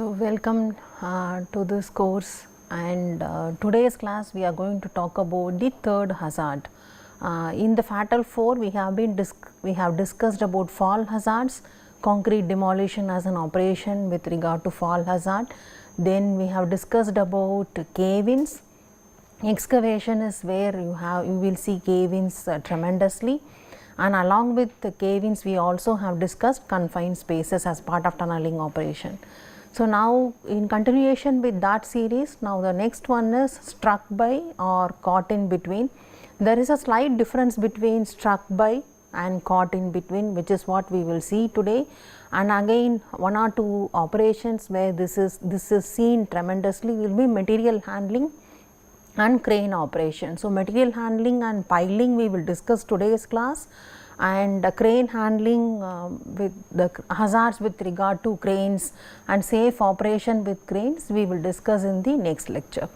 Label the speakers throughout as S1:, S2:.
S1: So, welcome to this course, and today's class we are going to talk about the third hazard. In the Fatal 4 we have discussed about fall hazards, concrete demolition as an operation with regard to fall hazard. Then we have discussed about cave-ins. Excavation is where you will see cave-ins tremendously, and along with the cave-ins we also have discussed confined spaces as part of tunneling operation. So, now in continuation with that series, now the next one is struck by or caught in between. There is a slight difference between struck by and caught in between, which is what we will see today, and again one or two operations where this is seen tremendously will be material handling and crane operation. So, material handling and piling we will discuss today's class, and crane handling with the hazards with regard to cranes and safe operation with cranes we will discuss in the next lecture.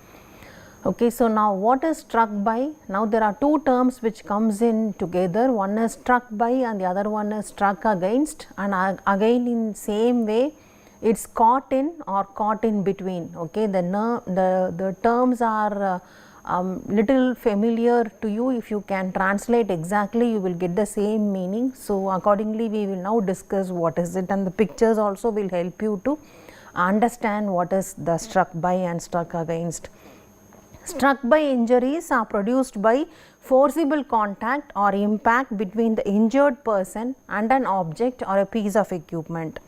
S1: Okay, so, now what is struck by? Now, there are two terms which comes in together, one is struck by and the other one is struck against, and again in same way it is caught in or caught in between. Okay, the terms are little familiar to you. If you can translate exactly, you will get the same meaning. So, accordingly we will now discuss what is it, and the pictures also will help you to understand what is the struck by and struck against. Struck by injuries are produced by forcible contact or impact between the injured person and an object or a piece of equipment.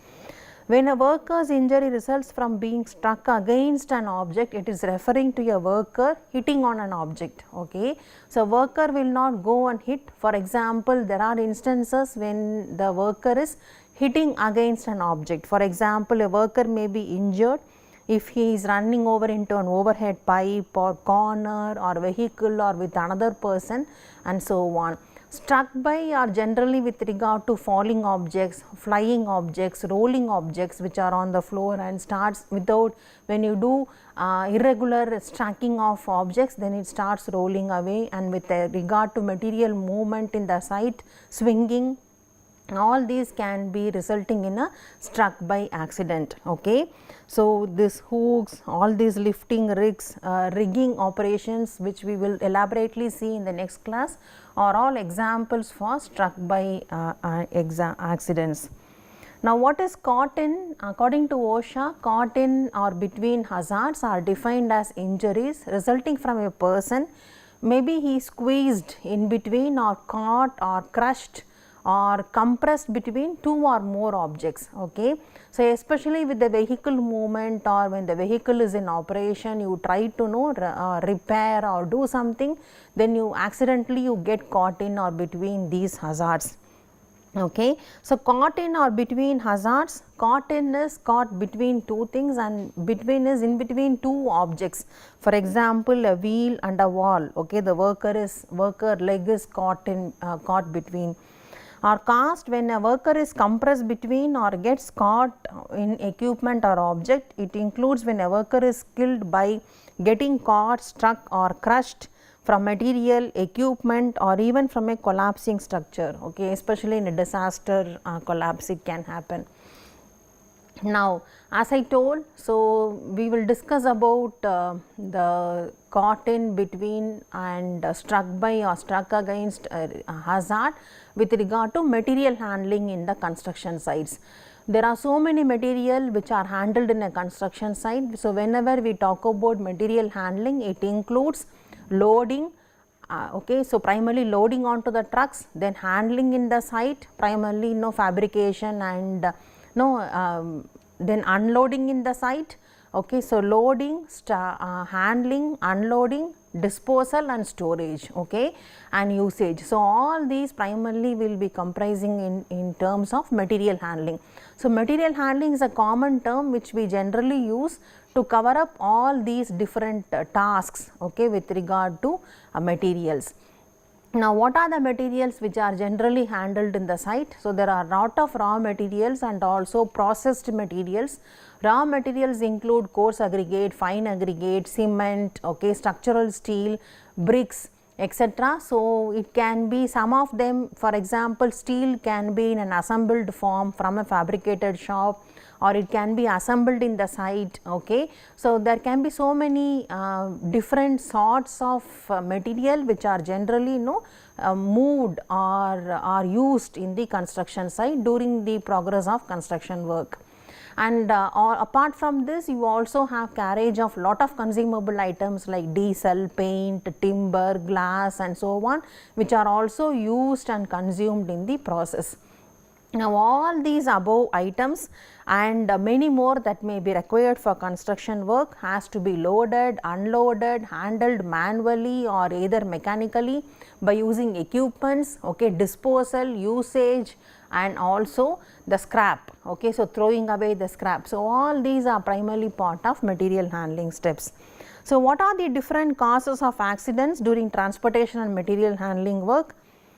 S1: When a worker's injury results from being struck against an object, it is referring to a worker hitting on an object. Okay. So, worker will not go and hit. For example, there are instances when the worker is hitting against an object. For example, a worker may be injured if he is running over into an overhead pipe or corner or vehicle or with another person and so on. Struck by are generally with regard to falling objects, flying objects, rolling objects which are on the floor and starts without, when you do irregular stacking of objects, then it starts rolling away, and with regard to material movement in the site, swinging, all these can be resulting in a struck by accident. Okay. So, this hooks, all these lifting rigs, rigging operations which we will elaborately see in the next class are all examples for struck by accidents. Now, what is caught in? According to OSHA, caught in or between hazards are defined as injuries resulting from a person, maybe he squeezed in between or caught or crushed or compressed between two or more objects. Okay. So, especially with the vehicle movement or when the vehicle is in operation, you try to repair or do something, then you accidentally you get caught in or between these hazards. Okay. So, caught in or between hazards, caught in is caught between two things and between is in between two objects. For example, a wheel and a wall. Okay. The worker leg is caught between. Or cast when a worker is compressed between or gets caught in equipment or object. It includes when a worker is killed by getting caught, struck or crushed from material, equipment or even from a collapsing structure. Okay, especially in a disaster collapse it can happen. Now, as I told, so we will discuss about the caught in between and struck by or struck against hazard with regard to material handling in the construction sites. There are so many material which are handled in a construction site. So, whenever we talk about material handling, it includes loading. Okay, so primarily loading onto the trucks, then handling in the site, primarily fabrication and then unloading in the site. Okay, so loading, handling, unloading, disposal and storage, okay, and usage. So, all these primarily will be comprising in terms of material handling. So, material handling is a common term which we generally use to cover up all these different tasks, okay, with regard to materials. Now, what are the materials which are generally handled in the site? So, there are lot of raw materials and also processed materials. Raw materials include coarse aggregate, fine aggregate, cement, okay, structural steel, bricks, etc. So, it can be some of them, for example, steel can be in an assembled form from a fabricated shop, or it can be assembled in the site. Okay. So, there can be so many different sorts of material which are generally moved or are used in the construction site during the progress of construction work. And apart from this, you also have carriage of lot of consumable items like diesel, paint, timber, glass and so on, which are also used and consumed in the process. Now, all these above items and many more that may be required for construction work has to be loaded, unloaded, handled manually or either mechanically by using equipments, okay, disposal, usage and also the scrap. Okay. So, throwing away the scrap. So, all these are primarily part of material handling steps. So, what are the different causes of accidents during transportation and material handling work?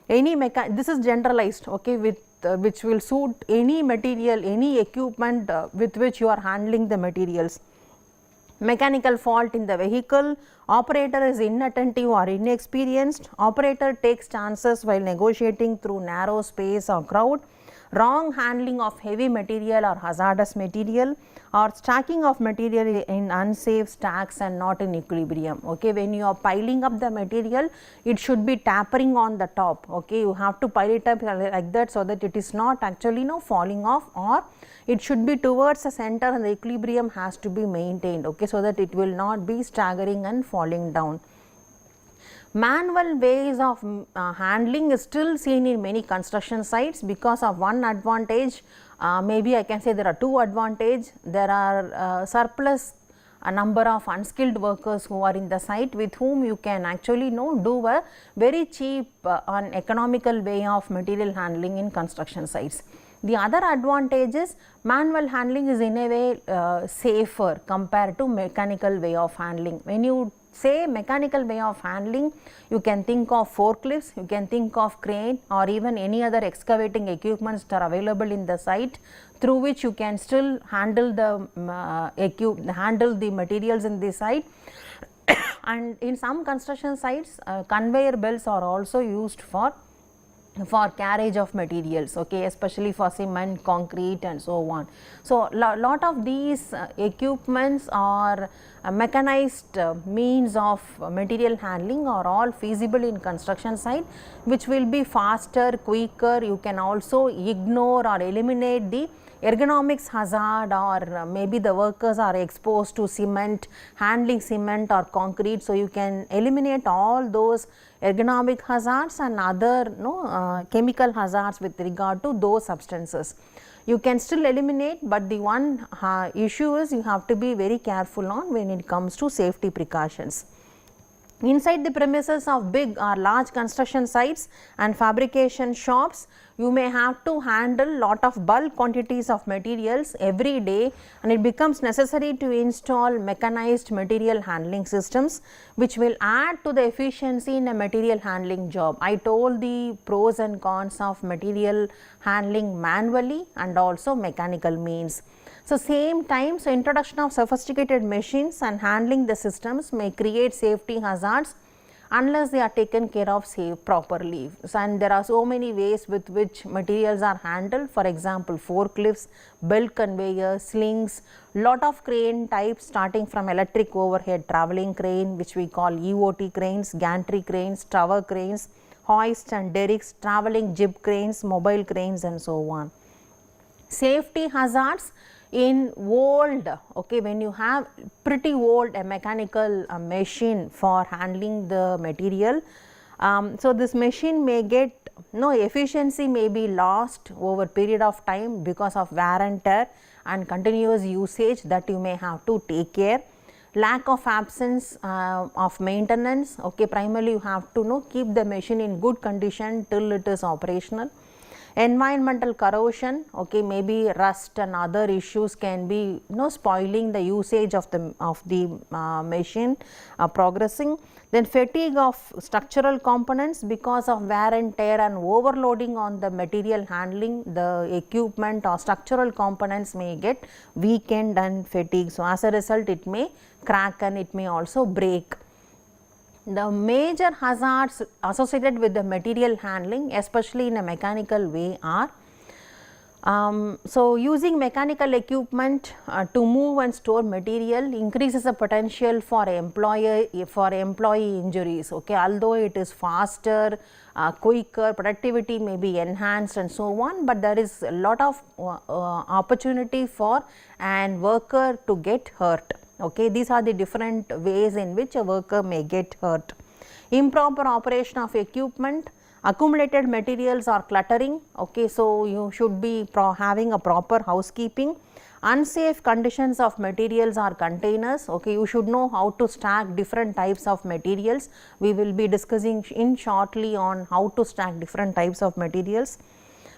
S1: This is generalized, okay, with which will suit any material, any equipment with which you are handling the materials. Mechanical fault in the vehicle, operator is inattentive or inexperienced, operator takes chances while negotiating through narrow space or crowd, wrong handling of heavy material or hazardous material, or stacking of material in unsafe stacks and not in equilibrium. Okay. When you are piling up the material, it should be tapering on the top. Okay. You have to pile it up like that, so that it is not actually falling off, or it should be towards the center and the equilibrium has to be maintained. Okay. So that it will not be staggering and falling down. Manual ways of handling is still seen in many construction sites because of one advantage. Maybe I can say there are two advantages. There are surplus a number of unskilled workers who are in the site, with whom you can actually do a very cheap and economical way of material handling in construction sites. The other advantage is manual handling is in a way safer compared to mechanical way of handling. When you say mechanical way of handling, you can think of forklifts, you can think of crane or even any other excavating equipments that are available in the site, through which you can still handle the materials in the site. And in some construction sites, conveyor belts are also used for carriage of materials, okay, especially for cement, concrete and so on. So, lot of these equipments or mechanized means of material handling are all feasible in construction site, which will be faster, quicker. You can also ignore or eliminate the ergonomics hazard, or maybe the workers are exposed to cement, handling cement or concrete. So, you can eliminate all those ergonomic hazards and other chemical hazards with regard to those substances. You can still eliminate, but the one issue is you have to be very careful on when it comes to safety precautions. Inside the premises of big or large construction sites and fabrication shops, you may have to handle lot of bulk quantities of materials every day, and it becomes necessary to install mechanized material handling systems, which will add to the efficiency in a material handling job. I told the pros and cons of material handling manually and also mechanical means. So, same time, so introduction of sophisticated machines and handling the systems may create safety hazards unless they are taken care of properly. So, and there are so many ways with which materials are handled. For example, forklifts, belt conveyors, slings, lot of crane types starting from electric overhead travelling crane, which we call EOT cranes, gantry cranes, tower cranes, hoists and derricks, travelling jib cranes, mobile cranes and so on. Safety hazards in old, okay, when you have pretty old a mechanical machine for handling the material, so this machine may get efficiency may be lost over period of time because of wear and tear and continuous usage that you may have to take care. Lack of absence of maintenance, okay, primarily you have to keep the machine in good condition till it is operational. Environmental corrosion, okay, maybe rust and other issues can be spoiling the usage of the machine progressing. Then fatigue of structural components because of wear and tear and overloading on the material handling, the equipment or structural components may get weakened and fatigued. So, as a result it may crack and it may also break. The major hazards associated with the material handling, especially in a mechanical way, are so using mechanical equipment to move and store material increases the potential for employee injuries. Okay, although it is faster, quicker, productivity may be enhanced and so on, but there is a lot of opportunity for an worker to get hurt. Okay, these are the different ways in which a worker may get hurt. Improper operation of equipment, accumulated materials are cluttering. Okay, so you should be having a proper housekeeping. Unsafe conditions of materials or containers. Okay, you should know how to stack different types of materials. We will be discussing in shortly on how to stack different types of materials.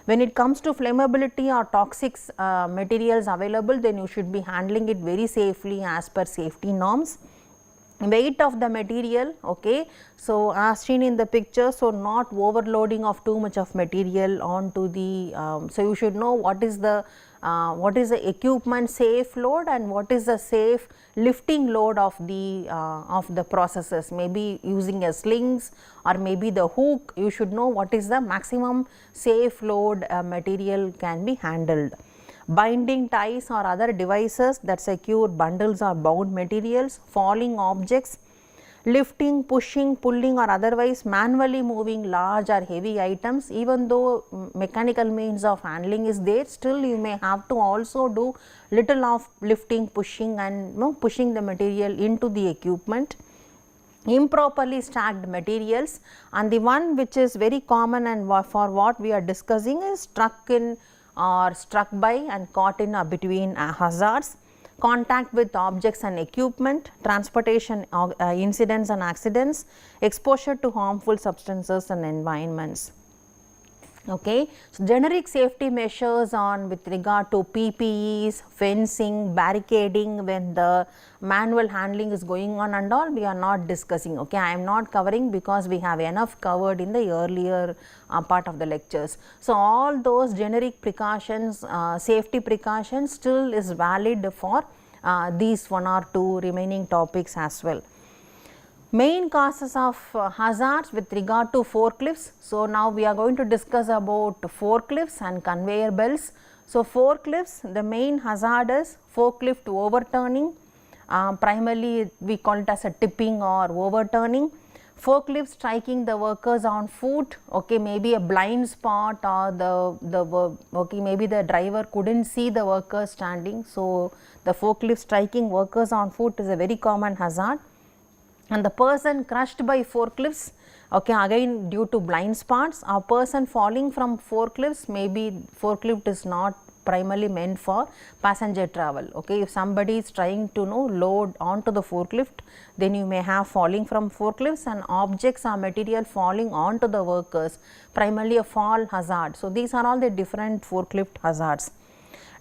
S1: When it comes to flammability or toxic materials available, then you should be handling it very safely as per safety norms. Weight of the material, okay, so as seen in the picture, so not overloading of too much of material onto the so you should know what is the equipment safe load and what is the safe lifting load of the processes, maybe using a slings or maybe the hook. You should know what is the maximum safe load material can be handled. Binding ties or other devices that secure bundles or bound materials, falling objects, lifting, pushing, pulling or otherwise manually moving large or heavy items. Even though mechanical means of handling is there, still you may have to also do little of lifting, pushing and pushing the material into the equipment. Improperly stacked materials, and the one which is very common and for what we are discussing is struck in or struck by and caught in between hazards, contact with objects and equipment, transportation incidents and accidents, exposure to harmful substances and environments. Okay. So, generic safety measures on with regard to PPEs, fencing, barricading when the manual handling is going on and all, we are not discussing. Okay. I am not covering because we have enough covered in the earlier part of the lectures. So, all those generic precautions, safety precautions still is valid for these one or two remaining topics as well. Main causes of hazards with regard to forklifts. So, now we are going to discuss about forklifts and conveyor belts. So, forklifts, the main hazard is forklift overturning, primarily we call it as a tipping or overturning. Forklift striking the workers on foot, okay, maybe a blind spot or maybe the driver couldn't see the workers standing. So, the forklift striking workers on foot is a very common hazard. And the person crushed by forklifts, okay, again due to blind spots, a person falling from forklifts, maybe forklift is not primarily meant for passenger travel. Okay, if somebody is trying to load onto the forklift, then you may have falling from forklifts and objects or material falling onto the workers, primarily a fall hazard. So, these are all the different forklift hazards.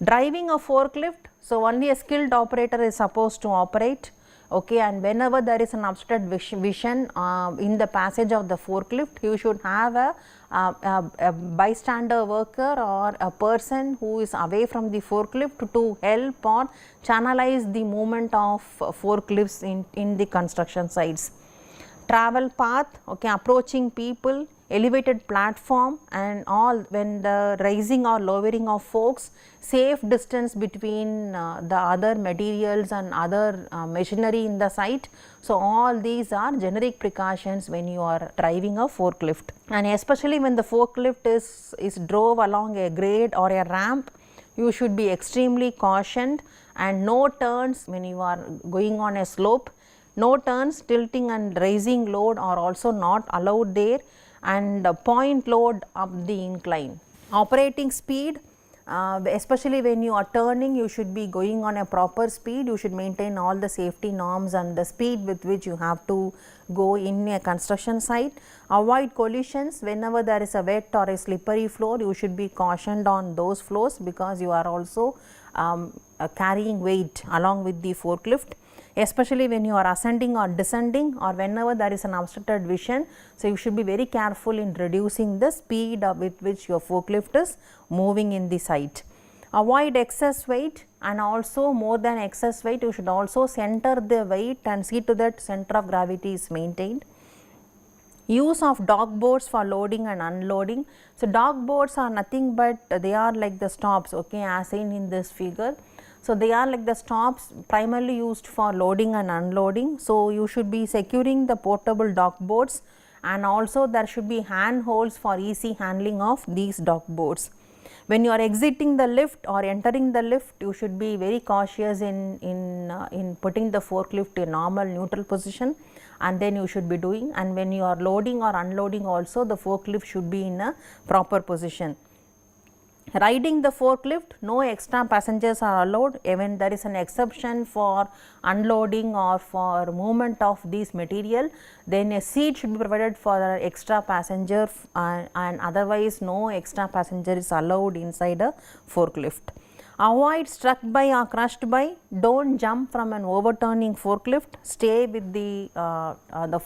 S1: Driving a forklift, so only a skilled operator is supposed to operate. Okay, and whenever there is an obstructed vision in the passage of the forklift, you should have a bystander worker or a person who is away from the forklift to help or channelize the movement of forklifts in the construction sites. Travel path, okay, approaching people, elevated platform and all, when the rising or lowering of forks, safe distance between the other materials and other machinery in the site. So, all these are generic precautions when you are driving a forklift, and especially when the forklift is drove along a grade or a ramp, you should be extremely cautioned, and no turns when you are going on a slope. No turns, tilting and raising load are also not allowed there, and point load up the incline. Operating speed, especially when you are turning, you should be going on a proper speed. You should maintain all the safety norms and the speed with which you have to go in a construction site. Avoid collisions. Whenever there is a wet or a slippery floor, you should be cautioned on those floors, because you are also carrying weight along with the forklift, especially when you are ascending or descending, or whenever there is an obstructed vision. So, you should be very careful in reducing the speed with which your forklift is moving in the site. Avoid excess weight, and also more than excess weight, you should also center the weight and see to that center of gravity is maintained. Use of dock boards for loading and unloading. So, dock boards are nothing but they are like the stops, okay, as seen in this figure. So, they are like the stops primarily used for loading and unloading. So, you should be securing the portable dock boards, and also there should be hand holds for easy handling of these dock boards. When you are exiting the lift or entering the lift, you should be very cautious in putting the forklift to a normal neutral position, and then you should be doing, and when you are loading or unloading also, the forklift should be in a proper position. Riding the forklift, no extra passengers are allowed. Even there is an exception for unloading or for movement of these material, then a seat should be provided for the extra passenger, and otherwise no extra passenger is allowed inside a forklift. Avoid struck by or crushed by. Don't jump from an overturning forklift. Stay with the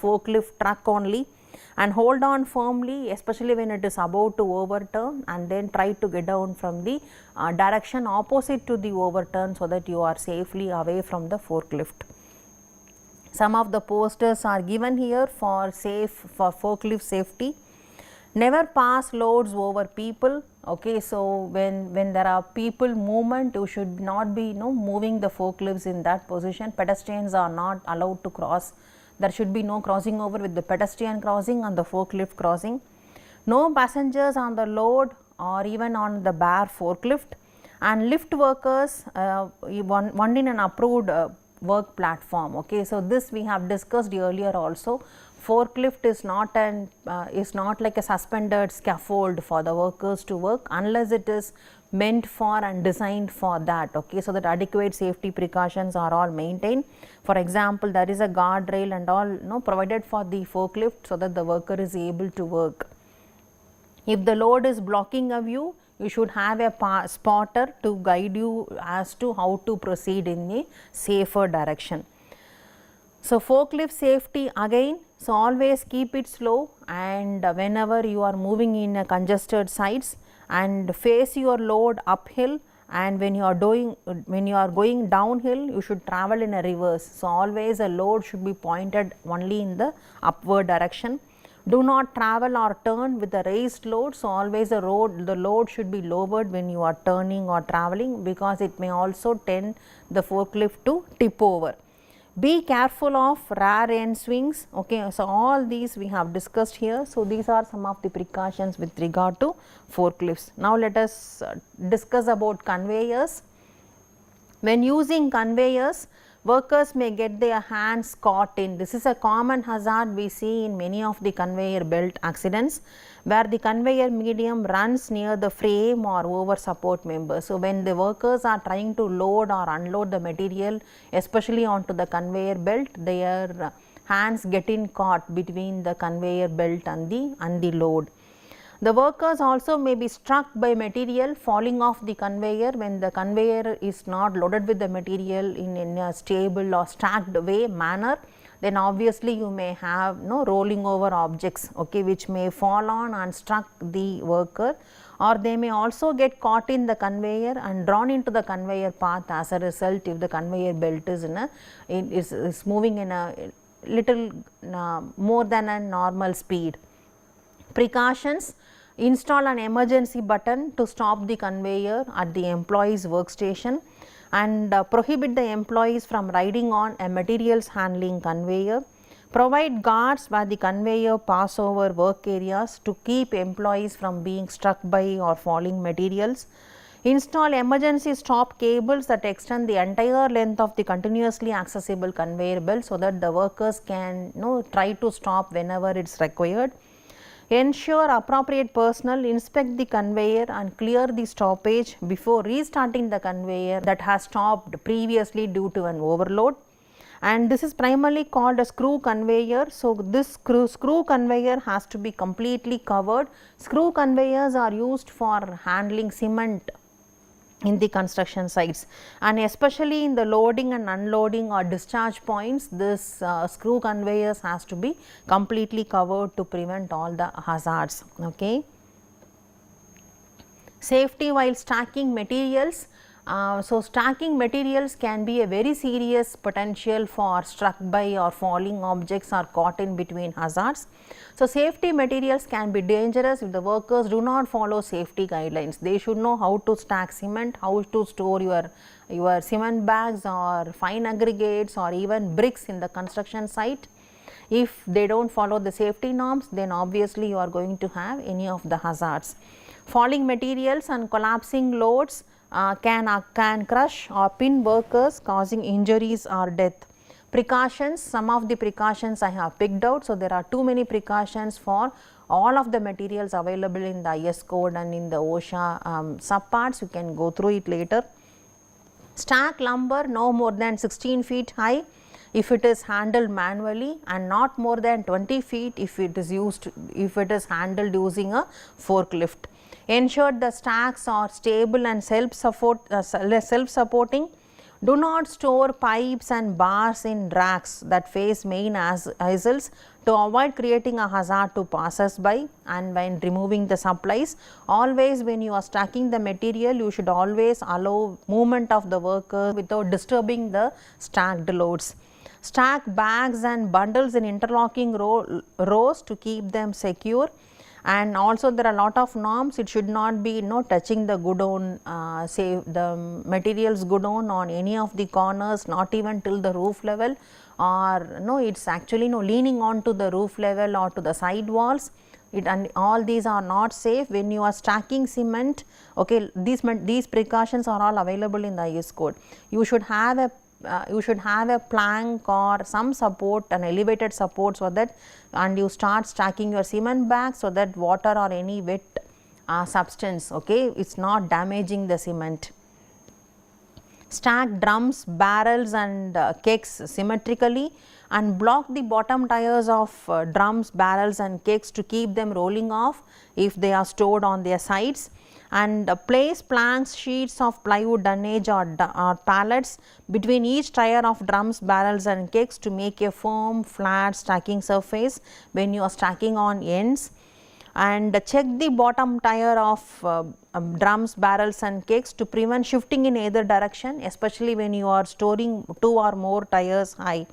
S1: forklift truck only, and hold on firmly, especially when it is about to overturn, and then try to get down from the direction opposite to the overturn, so that you are safely away from the forklift. Some of the posters are given here for forklift safety. Never pass loads over people. Okay, so when there are people movement, you should not be moving the forklifts in that position. Pedestrians are not allowed to cross. There should be no crossing over with the pedestrian crossing and the forklift crossing. No passengers on the load or even on the bare forklift, and lift workers one in an approved work platform. Okay, so this we have discussed earlier also. Forklift is not like a suspended scaffold for the workers to work, unless it is meant for and designed for that. Okay, so that adequate safety precautions are all maintained. For example, there is a guardrail and all provided for the forklift, so that the worker is able to work. If the load is blocking a view, you should have a spotter to guide you as to how to proceed in a safer direction. So, forklift safety again, so always keep it slow, and whenever you are moving in a congested sites, and face your load uphill, and when you are going downhill, you should travel in a reverse. So, always a load should be pointed only in the upward direction. Do not travel or turn with a raised load. So, always the load should be lowered when you are turning or traveling, because it may also tend the forklift to tip over. Be careful of rear end swings. Okay, so all these we have discussed here. So, these are some of the precautions with regard to forklifts. Now, let us discuss about conveyors. When using conveyors, workers may get their hands caught in. This is a common hazard we see in many of the conveyor belt accidents, where the conveyor medium runs near the frame or over support member. So, when the workers are trying to load or unload the material, especially onto the conveyor belt, their hands get caught between the conveyor belt and the load. The workers also may be struck by material falling off the conveyor when the conveyor is not loaded with the material in a stable or stacked manner. Then obviously you may have rolling over objects, okay, which may fall on and struck the worker, or they may also get caught in the conveyor and drawn into the conveyor path as a result, if the conveyor belt is moving in a little more than a normal speed. Precautions: install an emergency button to stop the conveyor at the employee's workstation, and prohibit the employees from riding on a materials handling conveyor. Provide guards where the conveyor pass over work areas to keep employees from being struck by or falling materials. Install emergency stop cables that extend the entire length of the continuously accessible conveyor belt, so that the workers can try to stop whenever it is required. Ensure appropriate personnel inspect the conveyor and clear the stoppage before restarting the conveyor that has stopped previously due to an overload. And this is primarily called a screw conveyor. So, this screw conveyor has to be completely covered. Screw conveyors are used for handling cement in the construction sites, and especially in the loading and unloading or discharge points, this screw conveyors has to be completely covered to prevent all the hazards. Okay. Safety while stacking materials. So, stacking materials can be a very serious potential for struck by or falling objects or caught in between hazards. So, safety materials can be dangerous if the workers do not follow safety guidelines. They should know how to stack cement, how to store your cement bags or fine aggregates or even bricks in the construction site. If they do not follow the safety norms, then obviously you are going to have any of the hazards. Falling materials and collapsing loads can crush or pin workers, causing injuries or death. Precautions, some of the precautions I have picked out. So, there are too many precautions for all of the materials available in the IS code and in the OSHA subparts. You can go through it later. Stack lumber no more than 16 feet high if it is handled manually, and not more than 20 feet if it is handled using a forklift. Ensure the stacks are stable and self-supporting. Do not store pipes and bars in racks that face main aisles to avoid creating a hazard to passers by. And when removing the supplies, always when you are stacking the material, you should always allow movement of the worker without disturbing the stacked loads. Stack bags and bundles in interlocking rows to keep them secure. And also there are a lot of norms. It should not be touching the godown, say the materials godown on any of the corners, not even till the roof level, or it is actually leaning on to the roof level or to the side walls. And all these are not safe when you are stacking cement. Okay, these precautions are all available in the IS code. You should have a plank or some support, an elevated support, so that, and you start stacking your cement bags so that water or any wet substance, okay, it is not damaging the cement. Stack drums, barrels and kegs symmetrically, and block the bottom tires of drums, barrels and kegs to keep them rolling off if they are stored on their sides. And place planks, sheets of plywood, dunnage or pallets between each tire of drums, barrels and kegs to make a firm flat stacking surface when you are stacking on ends. And check the bottom tire of drums, barrels and kegs to prevent shifting in either direction, especially when you are storing 2 or more tires high.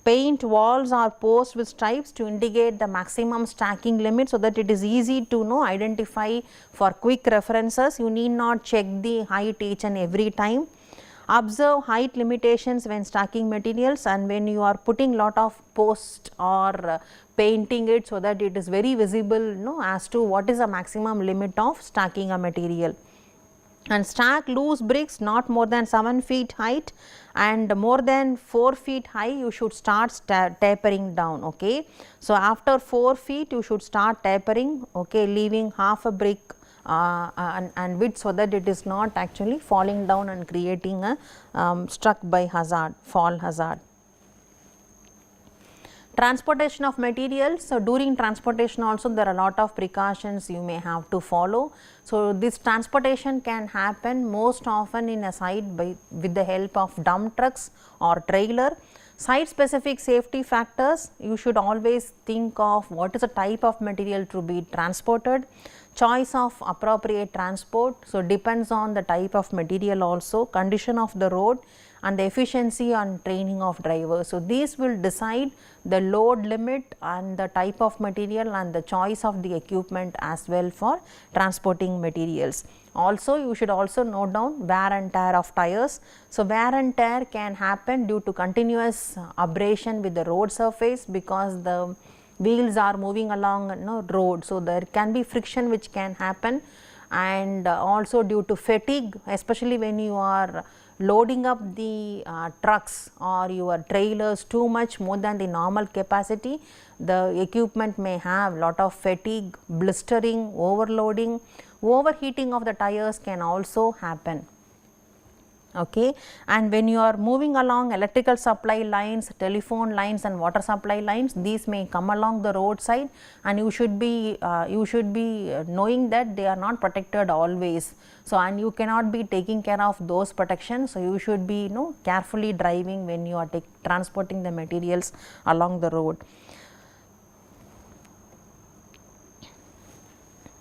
S1: Paint walls or posts with stripes to indicate the maximum stacking limit, so that it is easy to identify for quick references. You need not check the height each and every time. Observe height limitations when stacking materials, and when you are putting lot of posts or painting it, so that it is very visible as to what is the maximum limit of stacking a material. And stack loose bricks not more than 7 feet height, and more than 4 feet high you should start tapering down. Okay. So, after 4 feet you should start tapering, okay, leaving half a brick and width, so that it is not actually falling down and creating a struck by hazard, fall hazard. Transportation of materials. So, during transportation also there are a lot of precautions you may have to follow. So, this transportation can happen most often in a site with the help of dump trucks or trailer. Site specific safety factors, you should always think of what is the type of material to be transported, choice of appropriate transport. So, depends on the type of material also, condition of the road and the efficiency and training of drivers. So, these will decide the load limit and the type of material and the choice of the equipment as well for transporting materials. Also, you should also note down wear and tear of tires. So, wear and tear can happen due to continuous abrasion with the road surface, because the wheels are moving along road. So, there can be friction which can happen, and also due to fatigue, especially when you are loading up the trucks or your trailers too much more than the normal capacity, the equipment may have lot of fatigue, blistering, overloading, overheating of the tires can also happen. Okay. And when you are moving along electrical supply lines, telephone lines and water supply lines, these may come along the roadside, and you should be knowing that they are not protected always. So, and you cannot be taking care of those protections. So, you should be carefully driving when you are transporting the materials along the road.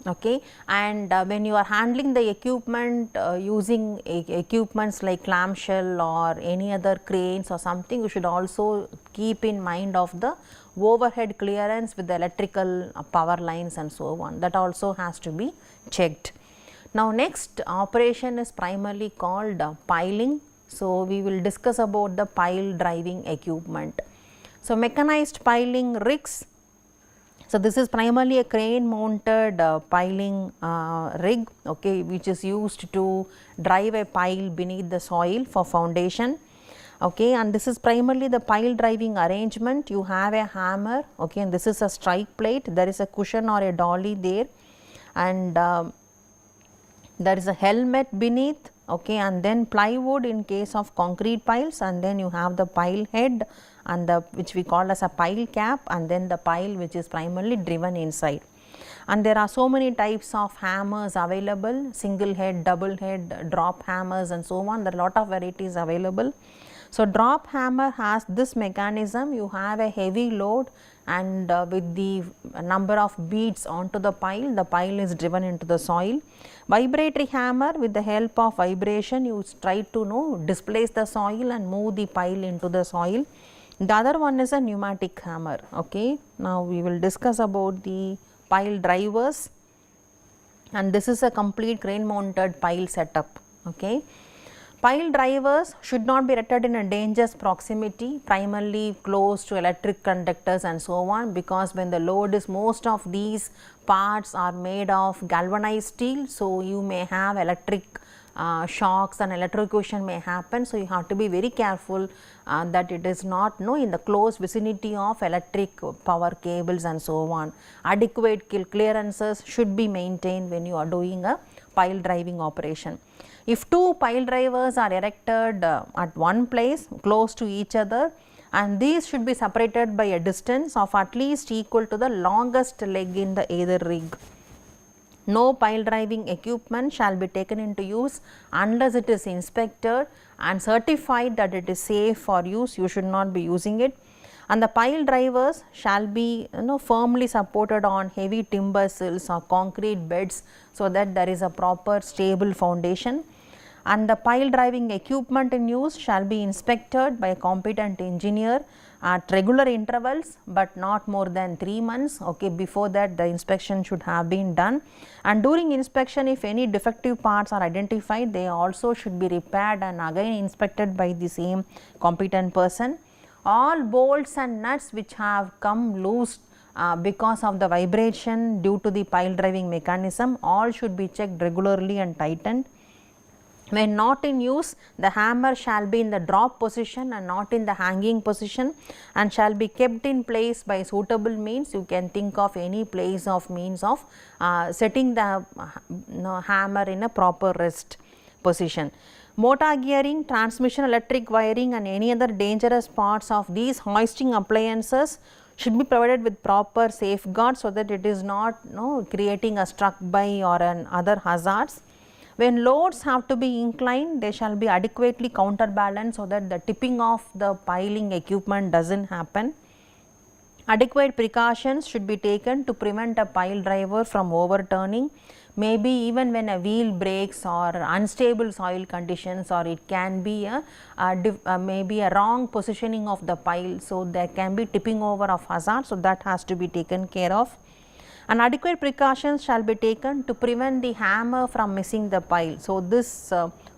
S1: Okay. And when you are handling the equipment using equipments like clamshell or any other cranes or something, you should also keep in mind of the overhead clearance with the electrical power lines and so on, that also has to be checked. Now, next operation is primarily called piling. So, we will discuss about the pile driving equipment. So, mechanized piling rigs. So, this is primarily a crane mounted piling rig, okay, which is used to drive a pile beneath the soil for foundation. Okay, and this is primarily the pile driving arrangement. You have a hammer, okay, and this is a strike plate, there is a cushion or a dolly there, and there is a helmet beneath, okay, and then plywood in case of concrete piles, and then you have the pile head and the which we call as a pile cap, and then the pile which is primarily driven inside. And there are so many types of hammers available, single head, double head, drop hammers and so on, there are lot of varieties available. So, drop hammer has this mechanism, you have a heavy load, and with the number of beats onto the pile is driven into the soil. Vibratory hammer, with the help of vibration you try to displace the soil and move the pile into the soil. The other one is a pneumatic hammer. Okay. Now, we will discuss about the pile drivers, and this is a complete crane mounted pile setup. Okay. Pile drivers should not be erected in a dangerous proximity, primarily close to electric conductors and so on, because when the load is, most of these parts are made of galvanized steel. So, you may have electric shocks and electrocution may happen. So, you have to be very careful that it is not in the close vicinity of electric power cables and so on. Adequate clearances should be maintained when you are doing a pile driving operation. If two pile drivers are erected at one place close to each other, and these should be separated by a distance of at least equal to the longest leg in the either rig. No pile driving equipment shall be taken into use unless it is inspected and certified that it is safe for use. You should not be using it. And the pile drivers shall be firmly supported on heavy timber sills or concrete beds, so that there is a proper stable foundation. And the pile driving equipment in use shall be inspected by a competent engineer at regular intervals, but not more than 3 months. Okay, before that the inspection should have been done, and during inspection if any defective parts are identified, they also should be repaired and again inspected by the same competent person. All bolts and nuts which have come loose because of the vibration due to the pile driving mechanism, all should be checked regularly and tightened. When not in use, the hammer shall be in the drop position and not in the hanging position, and shall be kept in place by suitable means. You can think of any place of means of setting the hammer in a proper rest position. Motor gearing, transmission, electric wiring and any other dangerous parts of these hoisting appliances should be provided with proper safeguards, so that it is not creating a struck by or an other hazards. When loads have to be inclined, they shall be adequately counterbalanced, so that the tipping of the piling equipment does not happen. Adequate precautions should be taken to prevent a pile driver from overturning, maybe even when a wheel breaks or unstable soil conditions, or it can be maybe a wrong positioning of the pile. So, there can be tipping over of hazard. So, that has to be taken care of. And adequate precautions shall be taken to prevent the hammer from missing the pile. So, this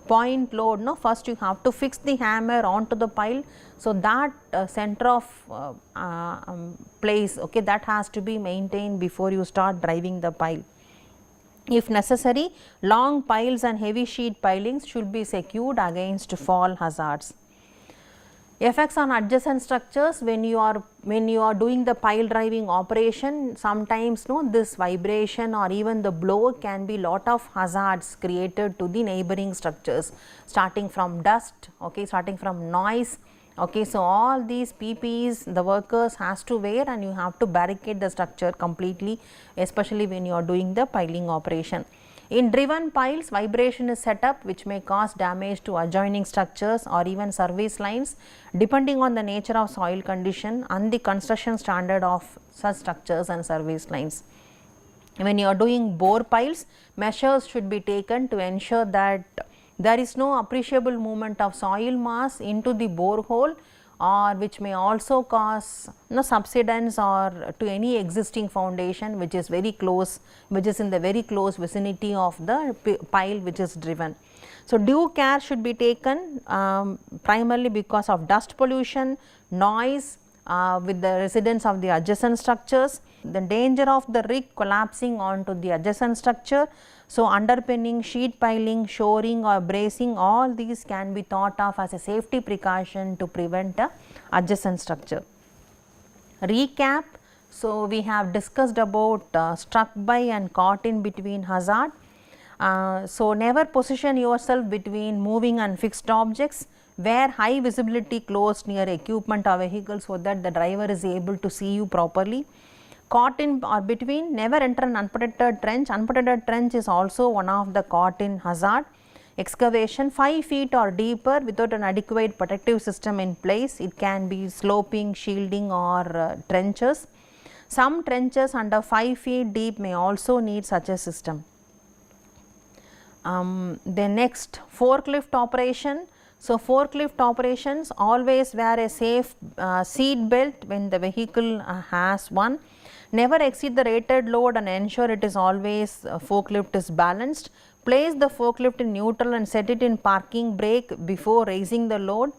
S1: point load, first you have to fix the hammer onto the pile. So, that center of place, okay, that has to be maintained before you start driving the pile. If necessary, long piles and heavy sheet pilings should be secured against fall hazards. Effects on adjacent structures: when you are doing the pile driving operation, sometimes this vibration or even the blow can be lot of hazards created to the neighboring structures, starting from dust, okay, starting from noise. Okay, so, all these PPEs the workers has to wear, and you have to barricade the structure completely, especially when you are doing the piling operation. In driven piles, vibration is set up which may cause damage to adjoining structures or even service lines, depending on the nature of soil condition and the construction standard of such structures and service lines. When you are doing bore piles, measures should be taken to ensure that there is no appreciable movement of soil mass into the borehole, or which may also cause subsidence or to any existing foundation which is very close, which is in the very close vicinity of the pile which is driven. So, due care should be taken primarily because of dust pollution, noise with the residents of the adjacent structures, the danger of the rig collapsing onto the adjacent structure. So, underpinning, sheet piling, shoring or bracing, all these can be thought of as a safety precaution to prevent a adjacent structure. Recap. So, we have discussed about struck by and caught in between hazard. So, never position yourself between moving and fixed objects. Wear high visibility clothes near equipment or vehicle so that the driver is able to see you properly. Caught in or between, never enter an unprotected trench. Unprotected trench is also one of the caught in hazard. Excavation 5 feet or deeper without an adequate protective system in place. It can be sloping, shielding or trenches. Some trenches under 5 feet deep may also need such a system. Then next, forklift operation. So, forklift operations, always wear a safe seat belt when the vehicle has one. Never exceed the rated load and ensure it is always forklift is balanced. Place the forklift in neutral and set it in parking brake before raising the load.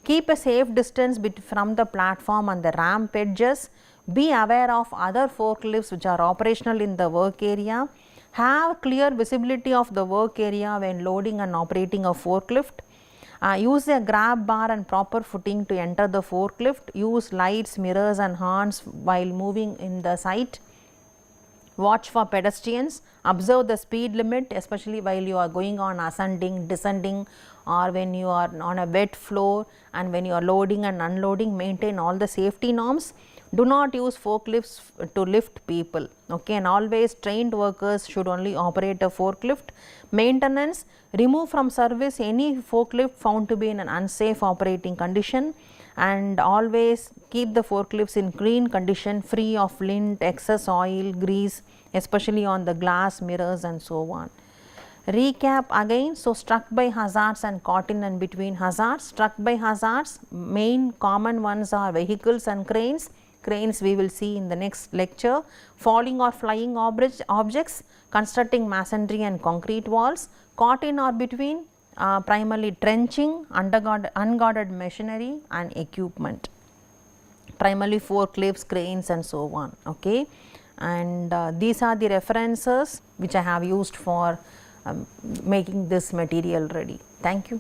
S1: Keep a safe distance from the platform and the ramp edges. Be aware of other forklifts which are operational in the work area. Have clear visibility of the work area when loading and operating a forklift. Use a grab bar and proper footing to enter the forklift. Use lights, mirrors and horns while moving in the site. Watch for pedestrians. Observe the speed limit, especially while you are going on ascending, descending, or when you are on a wet floor, and when you are loading and unloading. Maintain all the safety norms. Do not use forklifts to lift people, okay, and always trained workers should only operate a forklift. Maintenance, remove from service any forklift found to be in an unsafe operating condition, and always keep the forklifts in clean condition, free of lint, excess oil, grease, especially on the glass, mirrors and so on. Recap again. So, struck by hazards and caught in and between hazards. Struck by hazards, main common ones are vehicles and cranes. Cranes we will see in the next lecture. Falling or flying objects, constructing masonry and concrete walls. Caught in or between, primarily trenching, unguarded machinery and equipment, primarily forklifts, cranes and so on. Okay. And these are the references which I have used for making this material ready. Thank you.